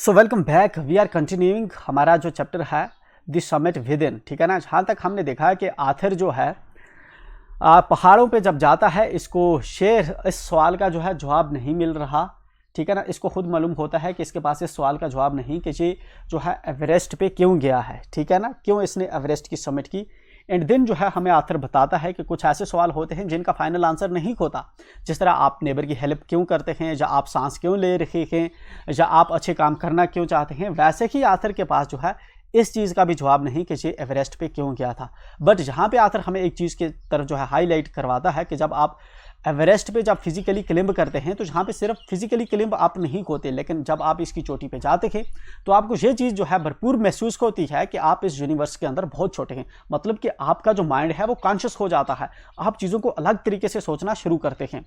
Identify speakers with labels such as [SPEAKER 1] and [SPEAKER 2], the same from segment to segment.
[SPEAKER 1] So welcome back. We are continuing हमारा जो chapter है द समिट विद इन, ठीक है ना। जहाँ तक हमने देखा है कि आथर जो है पहाड़ों पे जब जाता है, इसको शेर इस सवाल का जो है जवाब नहीं मिल रहा, ठीक है ना। इसको खुद मालूम होता है कि इसके पास इस सवाल का जवाब नहीं कि ये जो है एवरेस्ट पे क्यों गया है, ठीक है ना, क्यों इसने एवरेस्ट की समिट की। एंड देन जो है हमें आथर बताता है कि कुछ ऐसे सवाल होते हैं जिनका फाइनल आंसर नहीं होता। जिस तरह आप नेबर की हेल्प क्यों करते हैं, या आप सांस क्यों ले रहे हैं, या आप अच्छे काम करना क्यों चाहते हैं, वैसे ही आथर के पास जो है इस चीज़ का भी जवाब नहीं कि ये एवरेस्ट पे क्यों गया था। बट यहाँ पे आथर हमें एक चीज़ की तरफ जो है हाईलाइट करवाता है कि जब आप एवरेस्ट पे जब फिजिकली क्लिम्ब करते हैं तो जहाँ पे सिर्फ फिजिकली क्लिम्ब आप नहीं होते, लेकिन जब आप इसकी चोटी पे जाते हैं तो आपको ये चीज़ जो है भरपूर महसूस होती है कि आप इस यूनिवर्स के अंदर बहुत छोटे हैं। मतलब कि आपका जो माइंड है वो कॉन्शियस हो जाता है, आप चीज़ों को अलग तरीके से सोचना शुरू करते हैं।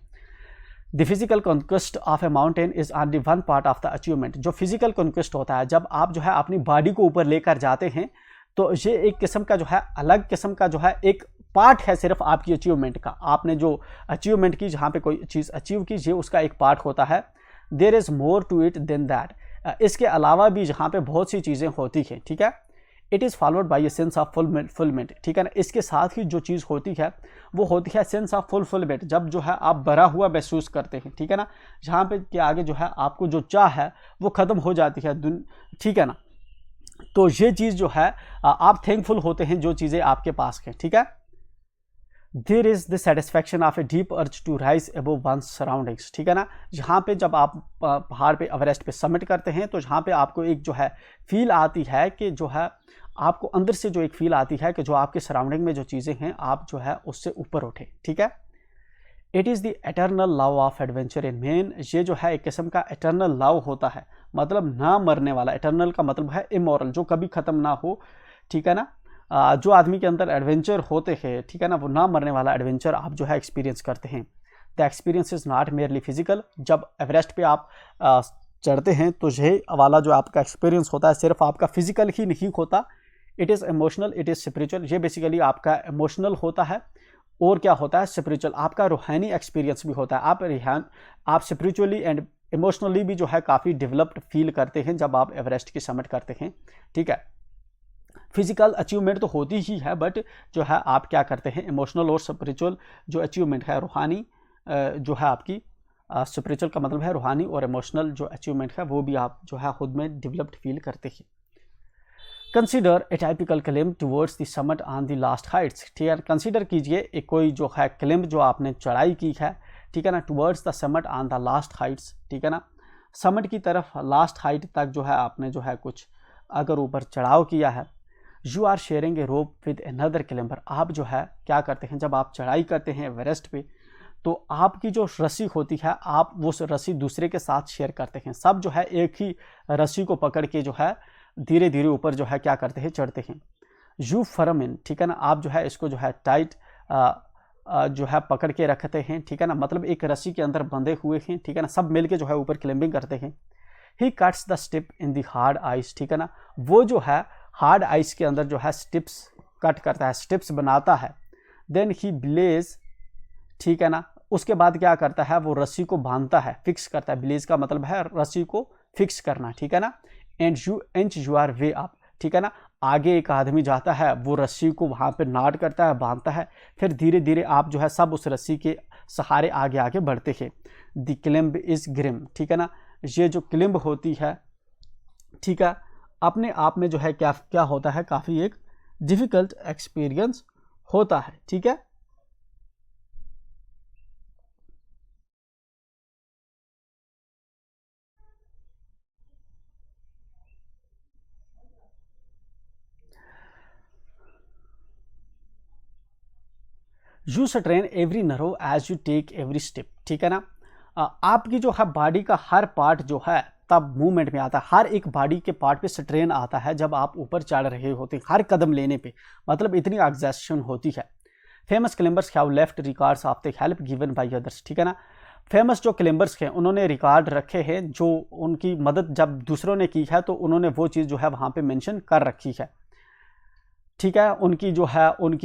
[SPEAKER 1] The physical conquest of a mountain is only one part of the achievement. जो फिजिकल कॉन्क्वेस्ट होता है, जब आप जो है अपनी बॉडी को ऊपर लेकर जाते हैं, तो ये एक किस्म का जो है अलग किस्म का जो है एक पार्ट है सिर्फ आपकी अचीवमेंट का। आपने जो अचीवमेंट की, जहाँ पे कोई चीज़ अचीव की, ये उसका एक पार्ट होता है। There is more to it than that. इसके अलावा भी जहाँ पे बहुत सी चीज़ें होती हैं, ठीक है। It is followed by a sense of fulfilment, ठीक है ना। इसके साथ ही जो चीज़ होती है वो होती है सेंस ऑफ फुलफिलमेंट, जब जो है आप भरा हुआ महसूस करते हैं, ठीक है ना। जहाँ पे के आगे जो है आपको जो चाह है वो ख़त्म हो जाती है, ठीक है ना। तो ये चीज़ जो है आप थैंकफुल होते हैं जो चीज़ें आपके पास हैं, ठीक है। There is the satisfaction of a deep urge to rise above one surroundings, ठीक है ना। जहाँ पे जब आप पहाड़ पे एवरेस्ट पे सबमिट करते हैं तो जहाँ पे आपको एक जो है फील आती है कि जो है आपको अंदर से जो एक फील आती है कि जो आपके सराउंडिंग में जो चीज़ें हैं आप जो है उससे ऊपर उठे, ठीक है। It is the eternal love of adventure in main. ये जो है एक किस्म का एटर्नल लव होता है, मतलब ना मरने वाला। एटर्नल का मतलब है इमोरल, जो कभी ख़त्म ना हो, ठीक है ना। जो आदमी के अंदर एडवेंचर होते हैं, ठीक है ना, वो ना मरने वाला एडवेंचर आप जो है एक्सपीरियंस करते हैं। The experience is not merely physical. जब एवरेस्ट पे आप चढ़ते हैं तो ये वाला जो आपका एक्सपीरियंस होता है सिर्फ आपका फिजिकल ही नहीं होता। It is emotional, it is spiritual. ये बेसिकली आपका इमोशनल होता है और क्या होता है, स्पिरिचुअल। आपका रूहानी एक्सपीरियंस भी होता है। आप स्पिरिचुअली एंड इमोशनली भी जो है काफ़ी डेवलप्ड फील करते हैं जब आप एवरेस्ट की समिट करते हैं, ठीक है। फिजिकल अचीवमेंट तो होती ही है, बट जो है आप क्या करते हैं, इमोशनल और स्पिरिचुअल जो अचीवमेंट है, रूहानी जो है आपकी, स्पिरिचुअल का मतलब है रूहानी, और इमोशनल जो अचीवमेंट है वो भी आप जो है खुद में डेवलप्ड फील करते हैं। Consider a typical climb towards the summit on the last heights, ठीक है। कंसिडर कीजिए एक कोई जो है क्लिम्ब जो आपने चढ़ाई की है, ठीक है ना, towards the summit on the last heights, ठीक है ना। समिट की तरफ लास्ट हाइट तक जो है आपने जो है कुछ अगर ऊपर चढ़ाव किया है। You are sharing a rope with another climber. आप जो है क्या करते हैं, जब आप चढ़ाई करते हैं एवरेस्ट पे तो आपकी जो रस्सी होती है आप वो रस्सी दूसरे के साथ शेयर करते हैं। सब जो है एक ही रस्सी को पकड़ के जो है धीरे धीरे ऊपर जो है क्या करते हैं, चढ़ते हैं। यू फर्म इन, ठीक है ना, आप जो है इसको जो है टाइट जो है पकड़ के रखते हैं, ठीक है ना, मतलब एक रस्सी के अंदर बंधे हुए हैं, ठीक है ना, सब मिलके जो है ऊपर क्लाइंबिंग करते हैं। He cuts the step in the hard ice, ठीक है ना, वो जो है हार्ड आइस के अंदर जो है स्टिप्स कट करता है, स्टिप्स बनाता है। देन ही ब्लेज, ठीक है ना, उसके बाद क्या करता है, वो रस्सी को बांधता है, फिक्स करता है। ब्लेज का मतलब है रस्सी को फिक्स करना, ठीक है ना। And you inch your way up, ठीक है ना, आगे एक आदमी जाता है, वो रस्सी को वहाँ पे नाट करता है, बांधता है, फिर धीरे धीरे आप जो है सब उस रस्सी के सहारे आगे आगे बढ़ते हैं। द क्लिम्ब इज ग्रिम, ठीक है ना, ये जो क्लिम्ब होती है, ठीक है, अपने आप में जो है क्या क्या होता है, काफ़ी एक डिफ़िकल्ट एक्सपीरियंस होता है, ठीक है। You strain every nerve as you take every step, ठीक है ना। आपकी जो है बॉडी का हर पार्ट जो है तब मूवमेंट में आता है। हर एक बॉडी के पार्ट पे स्ट्रेन आता है जब आप ऊपर चढ़ रहे होते हैं, हर कदम लेने पे, मतलब इतनी एग्जॉस्शन होती है। Famous climbers have left records of the help given by others, ठीक है ना। फेमस जो क्लाइंबर्स हैं उन्होंने रिकॉर्ड रखे हैं, जो उनकी मदद जब दूसरों ने की है तो उन्होंने वो चीज़ जो है वहाँ पे मेंशन कर रखी है, ठीक है। उनकी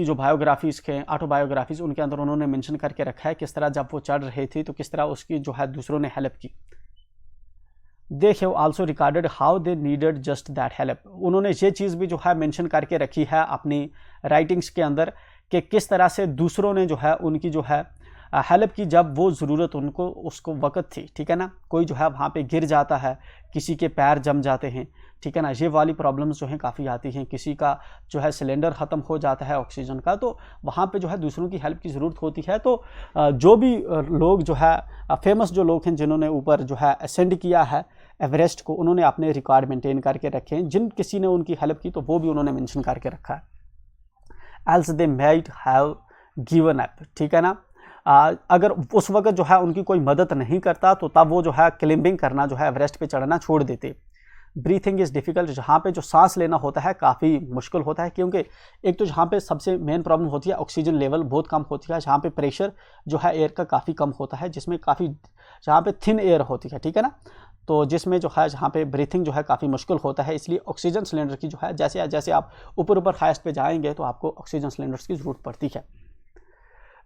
[SPEAKER 1] जो बायोग्राफीज़ के ऑटोबायोग्राफीज़ उनके अंदर उन्होंने मेंशन करके रखा है किस तरह जब वो चढ़ रहे थे तो किस तरह उसकी जो है दूसरों ने हेल्प की। They have also recorded how they needed just that help. उन्होंने ये चीज़ भी जो है मेंशन करके रखी है अपनी राइटिंग्स के अंदर कि किस तरह से दूसरों ने जो है उनकी जो है हेल्प की जब वो ज़रूरत उनको उसको वक़्त थी, ठीक है ना। कोई जो है वहाँ पे गिर जाता है, किसी के पैर जम जाते हैं, ठीक है ना, ये वाली प्रॉब्लम्स जो हैं काफ़ी आती हैं। किसी का जो है सिलेंडर ख़त्म हो जाता है ऑक्सीजन का, तो वहाँ पे जो है दूसरों की हेल्प की ज़रूरत होती है। तो जो भी लोग जो है फेमस जो लोग हैं जिन्होंने ऊपर जो है असेंड किया है एवरेस्ट को, उन्होंने अपने रिकॉर्ड मेंटेन करके रखे हैं। जिन किसी ने उनकी हेल्प की तो वो भी उन्होंने मेंशन करके रखा है। Else they might have given up, ठीक है ना। अगर उस वक्त जो है उनकी कोई मदद नहीं करता तो तब वो जो है क्लाइंबिंग करना जो है एवरेस्ट पे चढ़ना छोड़ देते। ब्रीथिंग इज़ डिफ़िकल्ट, जहाँ पे जो सांस लेना होता है काफ़ी मुश्किल होता है, क्योंकि एक तो जहाँ पे सबसे मेन प्रॉब्लम होती है ऑक्सीजन लेवल बहुत कम होती है, जहाँ पे प्रेशर जो है एयर का काफ़ी कम होता है, जिसमें काफ़ी जहाँ पे थिन एयर होती है, ठीक है ना। तो जिसमें जो है जहाँ पे ब्रीथिंग जो है काफ़ी मुश्किल होता है, इसलिए ऑक्सीजन सिलेंडर की जो है जैसे जैसे आप ऊपर हाइस्ट पे जाएंगे तो आपको ऑक्सीजन सिलेंडर्स की ज़रूरत पड़ती है।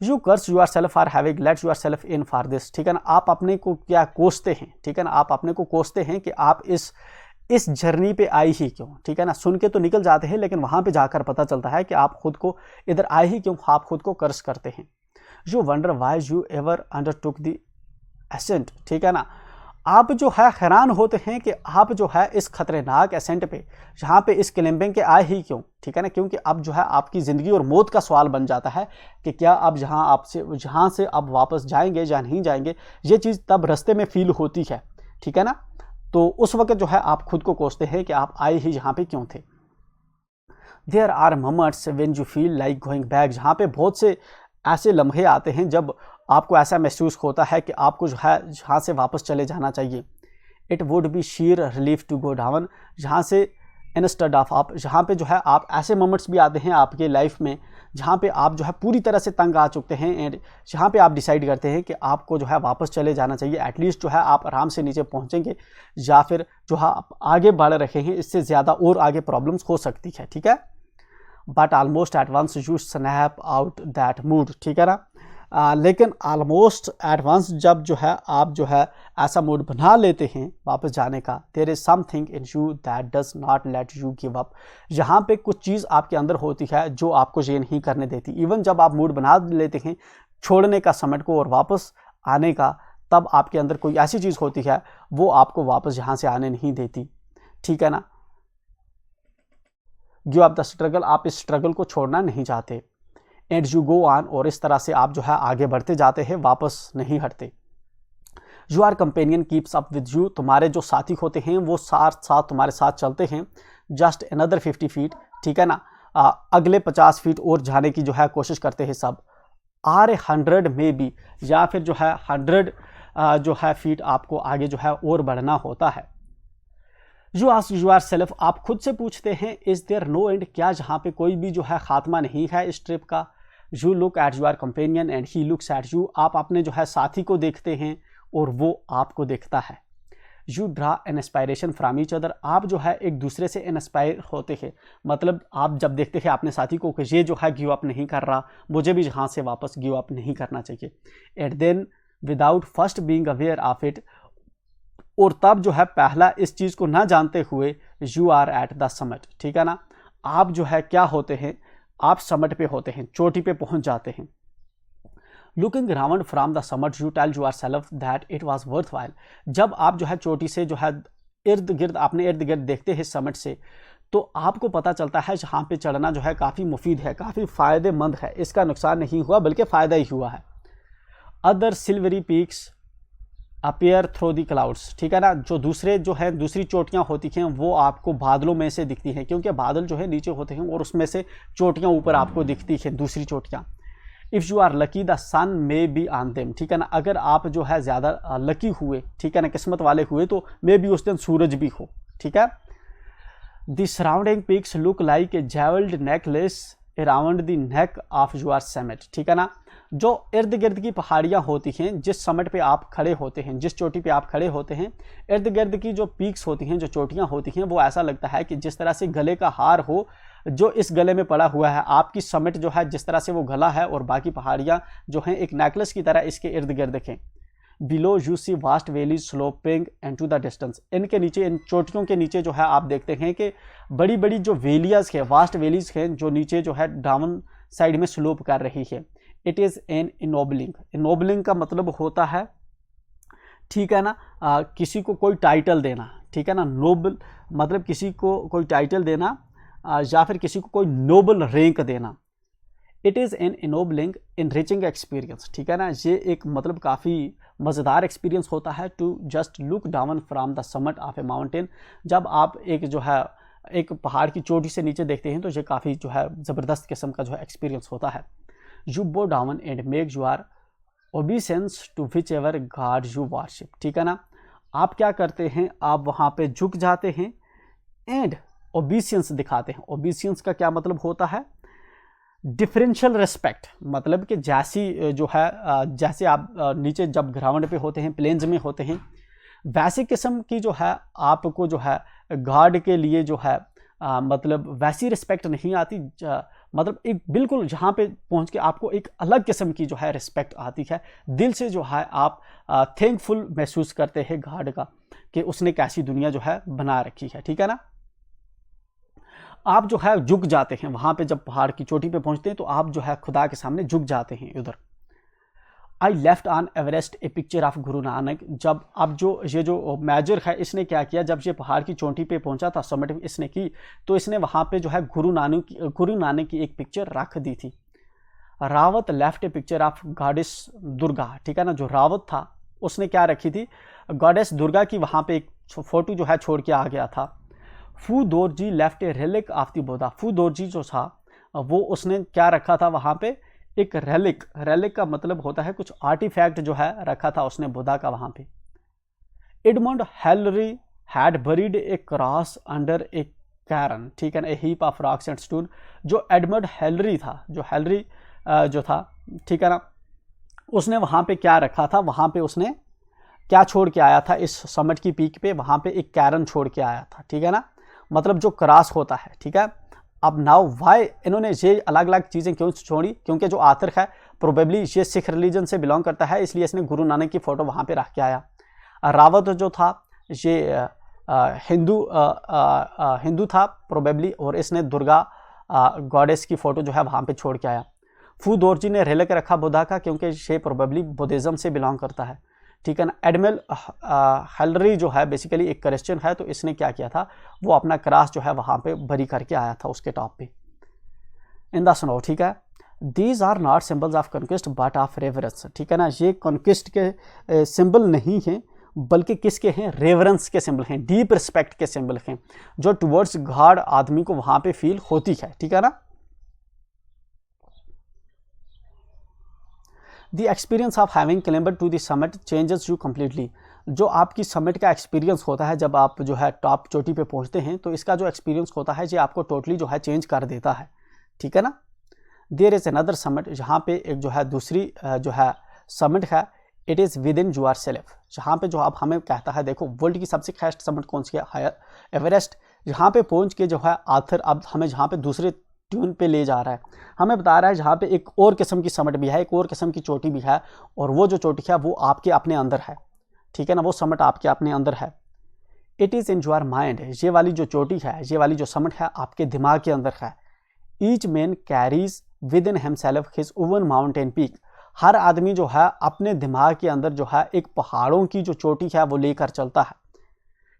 [SPEAKER 1] You curse yourself for having let yourself in for this, ठीक है ना। आप अपने को क्या कोसते हैं, ठीक है ना, आप अपने को कोसते हैं कि आप इस जर्नी पे आई ही क्यों, ठीक है ना। सुन के तो निकल जाते हैं लेकिन वहाँ पे जाकर पता चलता है कि आप खुद को इधर आए ही क्यों, आप खुद को कर्स करते हैं। You wonder why you ever undertook the ascent, ठीक है ना। आप जो है हैरान होते हैं कि आप जो है इस खतरनाक एसेंट पे जहाँ पे इस क्लाइंबिंग के आए ही क्यों, ठीक है ना। क्योंकि अब जो है आपकी ज़िंदगी और मौत का सवाल बन जाता है कि क्या आप जहाँ से आप वापस जाएंगे या नहीं जाएंगे। ये चीज़ तब रास्ते में फील होती है, ठीक है ना। तो उस वक्त जो है आप खुद को कोसते हैं कि आप आए ही यहाँ पे क्यों थे। There are moments when you feel like going back, जहाँ पे बहुत से ऐसे लम्हे आते हैं जब आपको ऐसा महसूस होता है कि आपको जो है जहाँ से वापस चले जाना चाहिए। It would be sheer relief to go down, जहाँ से इंस्टेड ऑफ आप, जहाँ पे जो है आप ऐसे मोमेंट्स भी आते हैं आपके लाइफ में जहाँ पे आप जो है पूरी तरह से तंग आ चुके हैं एंड जहाँ पे आप डिसाइड करते हैं कि आपको जो है वापस चले जाना चाहिए। एटलीस्ट जो है आप आराम से नीचे पहुँचेंगे या फिर जो है आप आगे बढ़ रहे हैं इससे ज़्यादा और आगे प्रॉब्लम्स हो सकती है, ठीक है। But almost at once you snap out that mood, ठीक है ना। लेकिन ऑलमोस्ट एट वंस जब जो है आप जो है ऐसा मूड बना लेते हैं वापस जाने का, there is something in you that does not let you give up, यहाँ पे कुछ चीज़ आपके अंदर होती है जो आपको ये नहीं करने देती। इवन जब आप मूड बना लेते हैं छोड़ने का समिट को और वापस आने का, तब आपके अंदर कोई ऐसी चीज़ होती है वो आपको वापस यहाँ से आने नहीं देती, ठीक है ना। गिव अप द स्ट्रगल, आप इस स्ट्रगल को छोड़ना नहीं चाहते। एंड यू गो ऑन, और इस तरह से आप जो है आगे बढ़ते जाते हैं, वापस नहीं हटते। Your companion keeps up with you, तुम्हारे जो साथी होते हैं वो साथ साथ तुम्हारे साथ चलते हैं। जस्ट अनदर 50 फीट, ठीक है ना, अगले 50 फीट और जाने की जो है कोशिश करते हैं सब। आर 100 में भी, या फिर जो है 100 जो है फीट आपको आगे जो है और बढ़ना होता है। यू आस्क यूर सेल्फ, आप खुद से पूछते हैं इज देयर नो एंड, क्या जहाँ पे कोई भी जो है खात्मा नहीं है इस ट्रिप का। You look at your companion and he looks at you, आप अपने जो है साथी को देखते हैं और वो आपको देखता है। You draw N inspiration from each other, आप जो है एक दूसरे से इंस्पायर होते हैं। मतलब आप जब देखते हैं अपने साथी को कि ये जो है गिव अप नहीं कर रहा, मुझे भी यहाँ से वापस गिव अप नहीं करना चाहिए। And then without first being aware of it, और तब जो है पहला इस चीज़ को ना जानते हुए you are at the summit, ठीक है ना, आप जो है क्या होते हैं, आप समिट पे होते हैं, चोटी पे पहुंच जाते हैं। Looking round from the summit you tell yourself that it was worthwhile, जब आप जो है चोटी से जो है इर्द गिर्द अपने इर्द गिर्द देखते हैं समिट से, तो आपको पता चलता है यहाँ पे चढ़ना जो है काफ़ी मुफीद है, काफ़ी फ़ायदेमंद है, इसका नुकसान नहीं हुआ बल्कि फ़ायदा ही हुआ है। Other silvery peaks appear through the clouds, ठीक है ना, जो दूसरी चोटियाँ होती हैं वो आपको बादलों में से दिखती हैं, क्योंकि बादल जो है नीचे होते हैं और उसमें से चोटियाँ ऊपर आपको दिखती हैं, दूसरी चोटियाँ। If you are lucky the sun may be on them, ठीक है ना, अगर आप जो है ज़्यादा लकी हुए, ठीक है ना, किस्मत वाले हुए, तो मे बी उस दिन सूरज भी हो, ठीक है। The surrounding peaks look like a jewelled necklace around the neck of your summit, ठीक है ना, जो इर्द गिर्द की पहाड़ियाँ होती हैं, जिस समिट पे आप खड़े होते हैं, जिस चोटी पे आप खड़े होते हैं, इर्द गिर्द की जो पीक्स होती हैं, जो चोटियाँ होती हैं, वो ऐसा लगता है कि जिस तरह से गले का हार हो जो इस गले में पड़ा हुआ है। आपकी समिट जो है जिस तरह से वो गला है और बाकी पहाड़ियाँ जो हैं एक नेकलेस की तरह इसके इर्द गिर्द हैं। Below you see vast valleys sloping and to the distance. इनके नीचे, इन चोटियों के नीचे जो है आप देखते हैं कि बड़ी बड़ी जो वैलियाज है, वास्ट वैलीज हैं जो नीचे जो है डाउन साइड में स्लोप कर रही है। It is an ennobling. Ennobling का मतलब होता है, ठीक है ना, किसी को कोई टाइटल देना, ठीक है ना। नोबल मतलब किसी को कोई टाइटल देना या फिर किसी को कोई नोबल रैंक देना। It is an ennobling enriching experience, ठीक है ना। ये एक मतलब काफ़ी मज़ेदार एक्सपीरियंस होता है to just look down from the summit of a mountain. जब आप एक जो है एक पहाड़ की चोटी से नीचे देखते हैं तो ये काफ़ी जो है ज़बरदस्त किस्म का जो है एक्सपीरियंस होता है। You bow down and make your obeisance to whichever god you worship, ठीक है ना। आप क्या करते हैं, आप वहाँ पे झुक जाते हैं एंड ओबीसियंस दिखाते हैं। ओबीसियंस का क्या मतलब होता है, डिफरेंशियल रिस्पेक्ट, मतलब कि जैसी जो है जैसे आप नीचे जब ग्राउंड पे होते हैं, प्लेन्स में होते हैं, वैसी किस्म की जो है आपको जो है गॉड के लिए जो है मतलब वैसी रिस्पेक्ट नहीं आती। मतलब एक बिल्कुल जहाँ पे पहुँच के आपको एक अलग किस्म की जो है रिस्पेक्ट आती है। दिल से जो है आप थैंकफुल महसूस करते हैं गॉड का कि उसने कैसी दुनिया जो है बना रखी है, ठीक है ना। आप जो है झुक जाते हैं वहाँ पे, जब पहाड़ की चोटी पे पहुँचते हैं तो आप जो है खुदा के सामने झुक जाते हैं उधर। I left on Everest A picture of Guru Nanak. जब अब जो ये जो मेजर है इसने क्या किया, जब ये पहाड़ की चोटी पे पहुंचा था, समिट इसने की, तो इसने वहाँ पे जो है गुरु नानक की एक पिक्चर रख दी थी। Rawat left A picture of goddess Durga, ठीक है ना। जो रावत था उसने क्या रखी थी, गॉडेस दुर्गा की वहाँ पे एक फोटो जो है छोड़ के आ गया था। Phu Dorji left a relic of the Buddha. Phu Dorji जो था वो उसने क्या रखा था वहाँ पे, एक रेलिक। रेलिक का मतलब होता है कुछ आर्टिफैक्ट जो है रखा था उसने बुद्धा का वहाँ पे। Edmund Hillary had buried a cross under a cairn, ठीक है ना, a heap of rocks and stone. जो एडमंड हेलरी था, जो हेलरी जो था, ठीक है ना, उसने वहाँ पे क्या रखा था, वहाँ पे उसने क्या छोड़ के आया था इस समिट की पीक पे, वहाँ पे एक कैरन छोड़ के आया था, ठीक है ना, मतलब जो क्रॉस होता है, ठीक है। अब नाउ वाई इन्होंने ये अलग अलग चीज़ें क्यों छोड़ी, क्योंकि जो आथर है प्रोबेबली ये सिख रिलीजन से बिलोंग करता है, इसलिए इसने गुरु नानक की फ़ोटो वहाँ पे रख के आया। रावत जो था ये हिंदू था प्रोबेबली, और इसने दुर्गा गॉडेस की फ़ोटो जो है वहाँ पे छोड़ के आया। फू दोरजी ने रेलक रखा बुद्धा का, क्योंकि ये प्रोबेबली बुद्धिज़्म से बिलोंग करता है, ठीक है ना। एडमिरल हेलरी जो है बेसिकली एक क्रिश्चियन है, तो इसने क्या किया था, वो अपना क्रॉस जो है वहाँ पे बरी करके आया था उसके टॉप पे इन द स्नो, ठीक है। These are not symbols of conquest but of reverence, ठीक है ना। ये कॉन्क्विस्ट के सिंबल नहीं हैं, बल्कि किसके हैं, रेवरेंस के सिंबल हैं, डीप रिस्पेक्ट के सिंबल हैं, जो टुवर्ड्स गॉड आदमी को वहाँ पे फील होती है, ठीक है ना। The experience of having climbed to the summit changes you completely. जो आपकी समिट का एक्सपीरियंस होता है, जब आप जो है टॉप चोटी पे पहुंचते हैं, तो इसका जो एक्सपीरियंस होता है ये आपको टोटली जो है चेंज कर देता है, ठीक है ना। देयर इज़ अनदर समिट, जहाँ पे एक जो है दूसरी जो है समिट है, it is with in your self, जहाँ पे जो आप हमें कहता है, देखो वर्ल्ड की सबसे हाईएस्ट समिट कौन सी है, हायर एवरेस्ट। यहाँ पे पहुँच के जो है आथर अब हमें जहाँ पे दूसरे ट्यून पे ले जा रहा है, हमें बता रहा है जहाँ पे एक और किस्म की समिट भी है, एक और किस्म की चोटी भी है, और वो जो चोटी है वो आपके अपने अंदर है, ठीक है ना, वो समिट आपके अपने अंदर है। It is in your mind, ये वाली जो चोटी है, ये वाली जो समिट है आपके दिमाग के अंदर है। Each man carries within himself his own mountain peak. हर आदमी जो है अपने दिमाग के अंदर जो है एक पहाड़ों की जो चोटी है वो लेकर चलता है।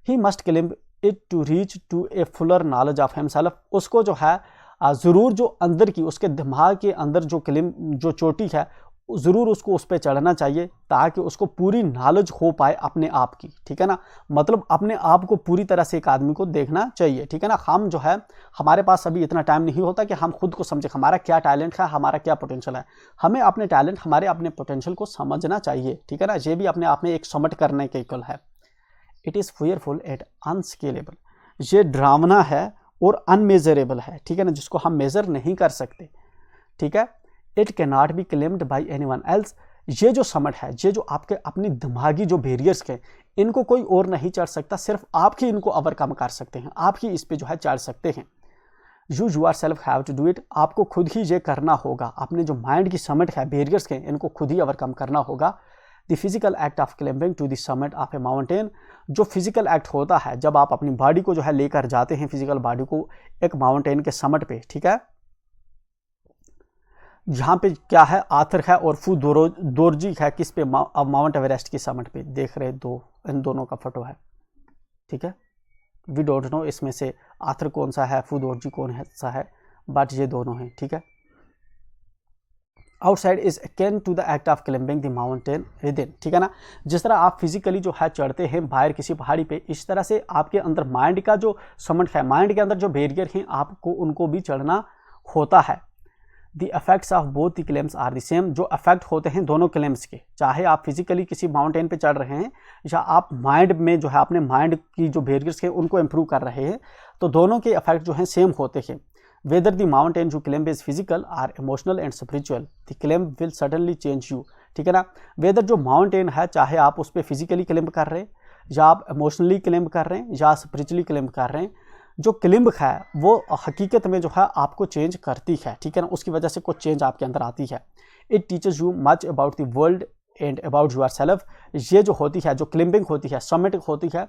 [SPEAKER 1] He must climb it to reach to a fuller knowledge of himself. उसको जो है ज़रूर जो अंदर की उसके दिमाग के अंदर जो चोटी है, ज़रूर उसको उस पर चढ़ना चाहिए, ताकि उसको पूरी नॉलेज हो पाए अपने आप की, ठीक है ना। मतलब अपने आप को पूरी तरह से एक आदमी को देखना चाहिए, ठीक है ना। हम जो है हमारे पास अभी इतना टाइम नहीं होता कि हम खुद को समझे हमारा क्या टैलेंट है, हमारा क्या पोटेंशियल है। हमें अपने टैलेंट, हमारे अपने पोटेंशियल को समझना चाहिए, ठीक है ना। ये भी अपने आप में एक समिट करने के इक्वल है। इट इज़ फियरफुल एट अनस्केलेबल, ये ड्रामना है और अनमेजरेबल है, ठीक है ना, जिसको हम मेज़र नहीं कर सकते, ठीक है। It can not be claimed by any one else. ये जो समिट है, ये जो आपके अपनी दिमागी जो बैरियर्स हैं, इनको कोई और नहीं चढ़ सकता, सिर्फ आप ही इनको ओवरकम कर सकते हैं, आप ही इस पे जो है चढ़ सकते हैं। You yourself have to do it, आपको खुद ही ये करना होगा। अपने जो माइंड की समिट है, बैरियर्स हैं, इनको खुद ही ओवरकम करना होगा। The physical act of climbing to the summit of a mountain, जो फिजिकल एक्ट होता है जब आप अपनी बॉडी को जो है लेकर जाते हैं, फिजिकल बॉडी को एक माउंटेन के समिट पे, ठीक है, यहाँ पे क्या है, आर्थर है और फू दोरजी है, किस पे, माउंट एवरेस्ट की समिट पे। देख रहे दो, इन दोनों का फोटो है, ठीक है। वी डोंट नो इसमें से आर्थर कौन सा है, फू दोरजी कौन सा है, बट ये दोनों हैं, ठीक है। Outside is akin to the act of climbing the mountain within, ठीक है ना। जिस तरह आप फिजिकली जो है चढ़ते हैं बाहर किसी पहाड़ी पे, इस तरह से आपके अंदर माइंड का जो समिट है, माइंड के अंदर जो बैरियर हैं, आपको उनको भी चढ़ना होता है। The effects of both the climbs are the same, जो इफेक्ट होते हैं दोनों क्लेम्स के, चाहे आप फिजिकली किसी माउंटेन पे चढ़ रहे हैं या आप माइंड में जो है अपने माइंड की जो बैरियर्स हैं उनको इंप्रूव कर रहे हैं, तो दोनों के इफेक्ट जो हैं सेम होते हैं। Whether the mountain you climb is physical or emotional and spiritual, the climb will suddenly change you, ठीक है ना। वेदर जो माउंटेन है, चाहे आप उस पर फिजिकली क्लेम कर रहे हैं या आप इमोशनली क्लेम कर रहे हैं या स्पिरिचुअली क्लेम कर रहे हैं, जो क्लिम्ब है वो हकीकत में जो है आपको चेंज करती है, ठीक है ना। उसकी वजह से कुछ चेंज आपके अंदर आती है। It teaches you much about the world and about yourself, ये जो होती है, जो क्लिम्बिंग होती है, समिट होती है,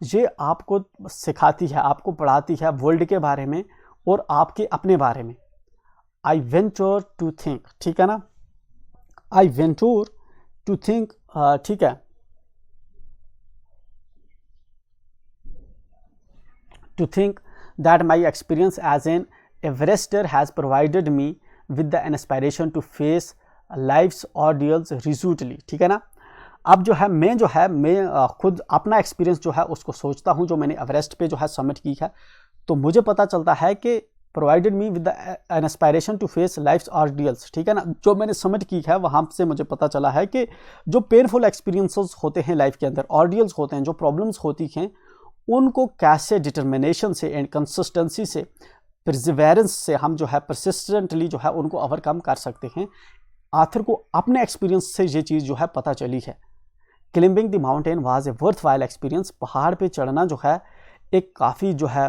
[SPEAKER 1] ये आपको सिखाती है, आपको पढ़ाती है वर्ल्ड के बारे में और आपके अपने बारे में। आई वेंचर टू थिंक, ठीक है ना, आई वेंचर टू थिंक, ठीक है, to think that my experience as an Everester has provided me with the inspiration to face life's ordeals resolutely, ठीक है ना। अब जो है मैं खुद अपना एक्सपीरियंस जो है उसको सोचता हूँ, जो मैंने एवरेस्ट पे जो है समिट की है, तो मुझे पता चलता है कि provided me with the inspiration to face life's ordeals, ठीक है ना। जो मैंने समिट की है वहाँ से मुझे पता चला है कि जो पेनफुल एक्सपीरियंसेस होते हैं लाइफ के अंदर, ऑर्डियल्स होते हैं, जो प्रॉब्लम्स होती हैं, उनको कैसे डिटर्मिनेशन से एंड कंसिस्टेंसी से, परसिवेरेंस से हम जो है परसिस्टेंटली जो है उनको ओवरकम कर सकते हैं। आर्थर को अपने एक्सपीरियंस से ये चीज़ जो है पता चली है। Climbing the mountain was a worthwhile experience, पहाड़ पे चढ़ना जो है एक काफ़ी जो है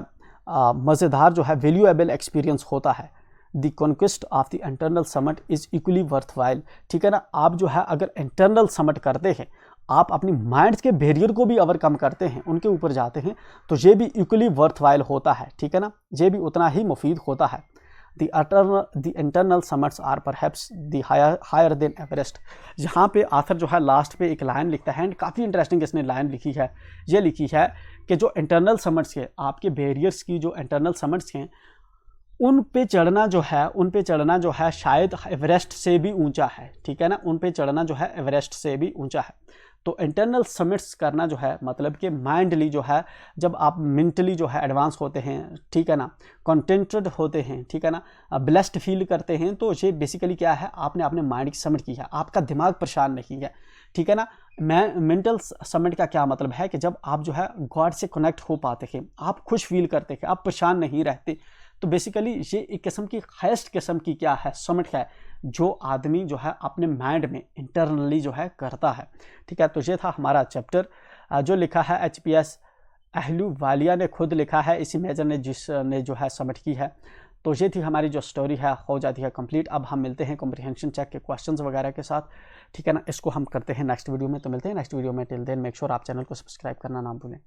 [SPEAKER 1] मज़ेदार जो है वैल्यूएबल एक्सपीरियंस होता है। The conquest of the internal summit is equally worthwhile, ठीक है ना। आप जो है अगर इंटरनल समिट करते हैं, आप अपनी माइंड के बैरियर को भी ओवरकम करते हैं, उनके ऊपर जाते हैं, तो ये भी इक्वली वर्थवाइल होता है, ठीक है ना, ये भी उतना ही मुफीद होता है। The internal summits are perhaps the higher than Everest. यहाँ पे आथर जो है लास्ट पे एक लाइन लिखता है, एंड काफ़ी इंटरेस्टिंग इसने लाइन लिखी है, ये लिखी है कि जो इंटरनल समिट्स के, आपके बैरियर्स की जो इंटरनल समिट्स हैं, उन पे चढ़ना जो है शायद एवरेस्ट से भी ऊंचा है, ठीक है ना, उन पे चढ़ना जो है एवरेस्ट से भी ऊंचा है। तो इंटरनल समिट्स करना जो है मतलब कि माइंडली जो है, जब आप मेंटली जो है एडवांस होते हैं, ठीक है ना, कंटेंटेड होते हैं, ठीक है ना, ब्लेस्ड फील करते हैं, तो ये बेसिकली क्या है, आपने अपने माइंड की समिट की है, आपका दिमाग परेशान नहीं है, ठीक है ना। मेंटल समिट का क्या मतलब है कि जब आप जो है गॉड से कनेक्ट हो पाते हैं, आप खुश फील करते हैं, आप परेशान नहीं रहते, तो बेसिकली ये एक किस्म की हाईएस्ट किस्म की क्या है, समिट है, जो आदमी जो है अपने माइंड में इंटरनली जो है करता है, ठीक है। तो ये था हमारा चैप्टर, जो लिखा है HPS अहलूवालिया ने खुद लिखा है, इसी मेजर ने जिसने जो है समिट की है। तो ये थी हमारी जो स्टोरी है, हो जाती है कंप्लीट। अब हम मिलते हैं कॉम्प्रिहेंशन चेक के क्वेश्चंस वगैरह के साथ, ठीक है ना। इसको हम करते हैं नेक्स्ट वीडियो में, तो मिलते हैं नेक्स्ट वीडियो में। टिल देन मेक श्योर आप चैनल को सब्सक्राइब करना ना भूलें।